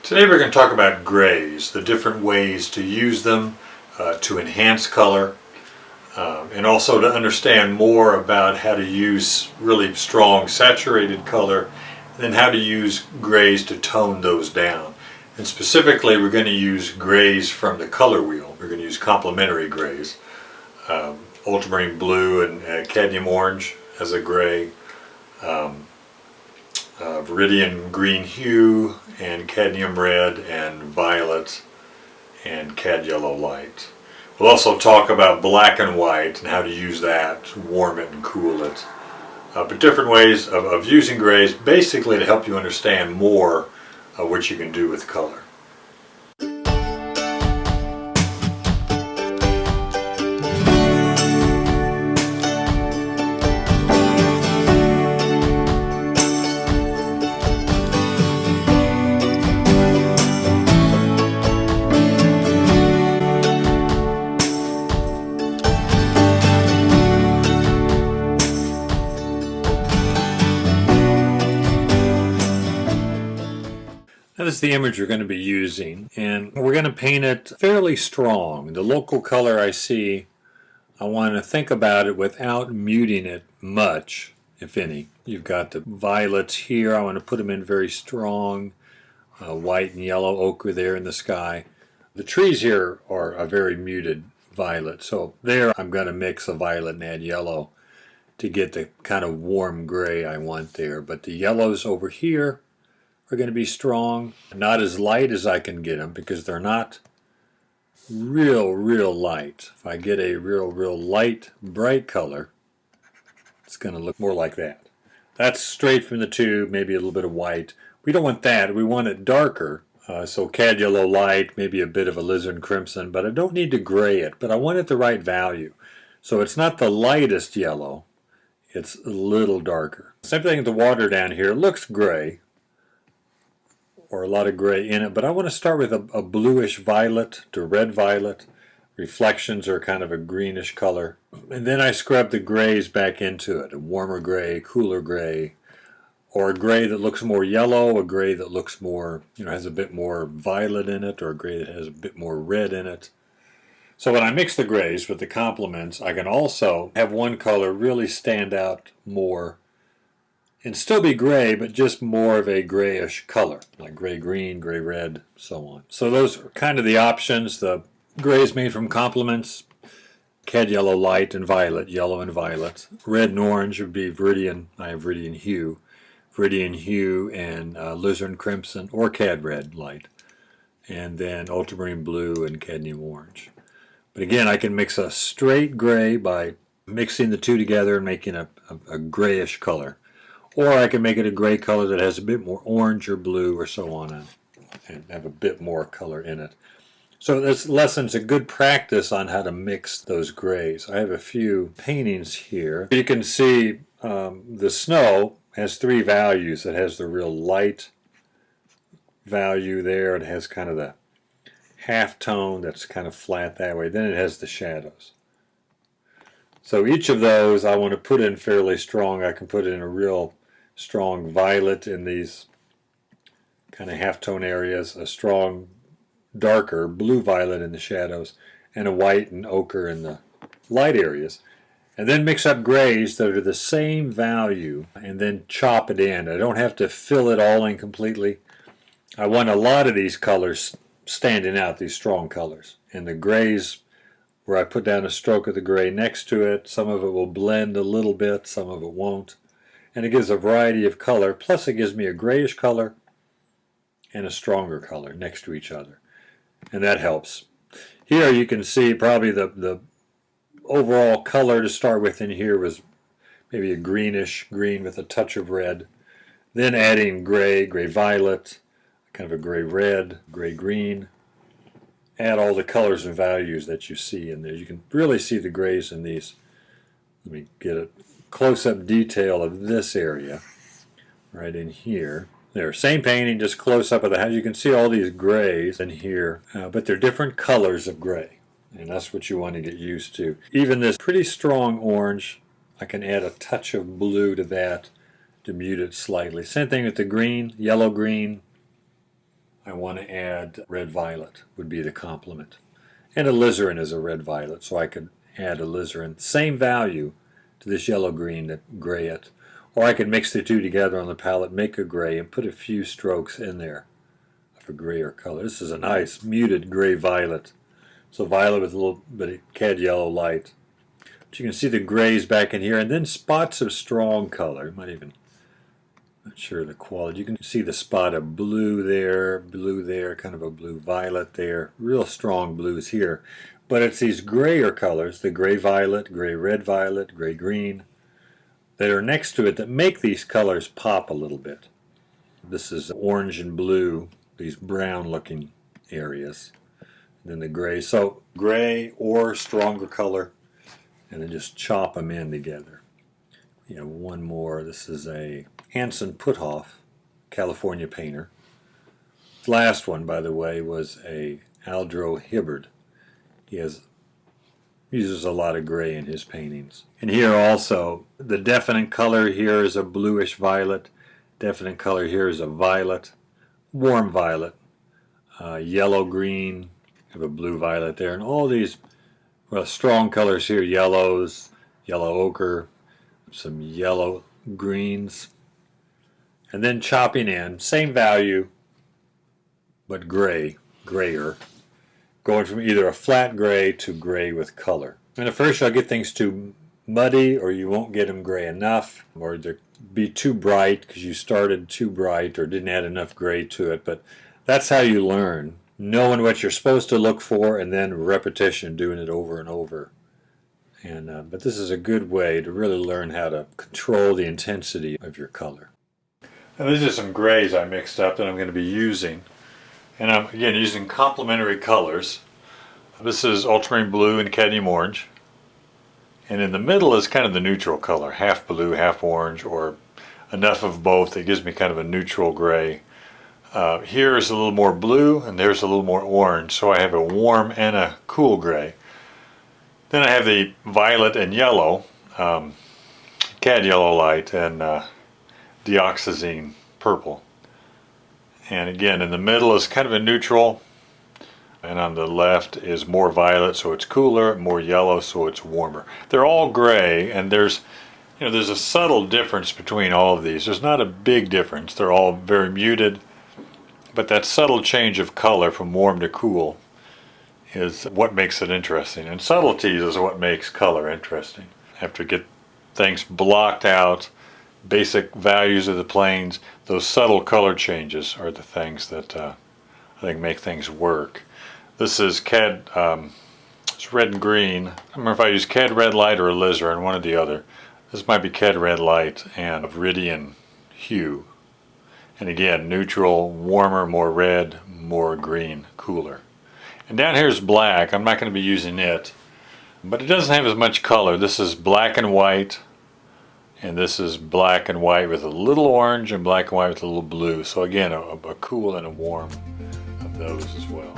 Today we're going to talk about grays, the different ways to use them to enhance color, and also to understand more about how to use really strong saturated color, and then how to use grays to tone those down. And specifically we're going to use grays from the color wheel. We're going to use complementary grays, ultramarine blue and cadmium orange as a gray, viridian green hue and cadmium red and violet and cad yellow light. We'll also talk about black and white and how to use that to warm it and cool it. But different ways of using grays basically to help you understand more of what you can do with color. That is the image we're going to be using, and we're going to paint it fairly strong. The local color I see, I want to think about it without muting it much, if any. You've got the violets here. I want to put them in very strong, white and yellow ochre there in the sky. The trees here are a very muted violet, so there I'm going to mix a violet and add yellow to get the kind of warm gray I want there. But the yellows over here are going to be strong, not as light as I can get them because they're not real light. If I get a real light, bright color, it's going to look more like that. That's straight from the tube, maybe a little bit of white. We don't want that. We want it darker, so cad yellow light, maybe a bit of alizarin crimson, but I don't need to gray it, but I want it the right value. So it's not the lightest yellow, it's a little darker. Same thing with the water down here. It looks gray, or a lot of gray in it, but I want to start with a bluish violet to red violet. Reflections are kind of a greenish color. And then I scrub the grays back into it, a warmer gray, cooler gray, or a gray that looks more yellow, a gray that looks more, has a bit more violet in it, or a gray that has a bit more red in it. So when I mix the grays with the complements, I can also have one color really stand out more and still be gray, but just more of a grayish color, like gray green, gray red, so on. So those are kind of the options. The grays made from complements, cad yellow light and violet, yellow and violet. Red and orange would be viridian, I have viridian hue and alizarin crimson or cad red light. And then ultramarine blue and cadmium orange. But again, I can mix a straight gray by mixing the two together and making a grayish color. Or I can make it a gray color that has a bit more orange or blue or so on and have a bit more color in it. So this lesson's a good practice on how to mix those grays. I have a few paintings here. You can see the snow has three values. It has the real light value there. It has kind of the half tone that's kind of flat that way. Then it has the shadows. So each of those I want to put in fairly strong. I can put in a real strong violet in these kind of half-tone areas, a strong darker blue violet in the shadows, and a white and ochre in the light areas. And then mix up grays that are the same value and then chop it in. I don't have to fill it all in completely. I want a lot of these colors standing out, these strong colors. And the grays, where I put down a stroke of the gray next to it, some of it will blend a little bit, some of it won't. And it gives a variety of color, plus it gives me a grayish color and a stronger color next to each other. And that helps. Here you can see probably the overall color to start with in here was maybe a greenish green with a touch of red. Then adding gray, gray violet, kind of a gray red, gray green. Add all the colors and values that you see in there. You can really see the grays in these. Let me get a close-up detail of this area right in here. There, same painting, just close-up of the house. You can see all these grays in here, but they're different colors of gray, and that's what you want to get used to. Even this pretty strong orange, I can add a touch of blue to that to mute it slightly. Same thing with the green, yellow green, I want to add red violet would be the complement. And alizarin is a red violet, so I could add alizarin. Same value to this yellow green that gray it. Or I could mix the two together on the palette, make a gray, and put a few strokes in there of a grayer color. This is a nice muted gray violet. So violet with a little bit of cad yellow light. But you can see the grays back in here, and then spots of strong color. You might even, not sure of the quality. You can see the spot of blue there, kind of a blue violet there. Real strong blues here. But it's these grayer colors, the gray violet, gray red violet, gray green, that are next to it that make these colors pop a little bit. This is orange and blue, these brown looking areas. And then the gray. So gray or stronger color, and then just chop them in together. You know, one more. This is a Hanson Puthoff, California painter. The last one, by the way, was a Aldro Hibbard. He uses a lot of gray in his paintings. And here also, the definite color here is a bluish violet. Definite color here is a violet, warm violet, yellow green, have a blue violet there, and all these strong colors here, yellows, yellow ochre, some yellow greens, and then chopping in, same value, but grayer, going from either a flat gray to gray with color. And at first you'll get things too muddy, or you won't get them gray enough, or they'll be too bright because you started too bright or didn't add enough gray to it. But that's how you learn, knowing what you're supposed to look for, and then repetition, doing it over and over. And but this is a good way to really learn how to control the intensity of your color. And these are some grays I mixed up that I'm going to be using. And I'm, again, using complementary colors. This is ultramarine blue and cadmium orange. And in the middle is kind of the neutral color, half blue, half orange, or enough of both that gives me kind of a neutral gray. Here is a little more blue, and there's a little more orange, so I have a warm and a cool gray. Then I have the violet and yellow, cad yellow light, and dioxazine purple. And again, in the middle is kind of a neutral, and on the left is more violet, so it's cooler, more yellow, so it's warmer. They're all gray, and there's a subtle difference between all of these. There's not a big difference. They're all very muted, but that subtle change of color from warm to cool is what makes it interesting. And subtleties is what makes color interesting. After you get things blocked out, basic values of the planes, those subtle color changes are the things that I think make things work. This is it's red and green. I don't remember if I use cad red light or alizarin, one or the other. This might be cad red light and viridian hue. And again, neutral, warmer, more red, more green, cooler. And down here is black. I'm not going to be using it, but it doesn't have as much color. This is black and white, and this is black and white with a little orange, and black and white with a little blue. So again, a cool and a warm of those as well.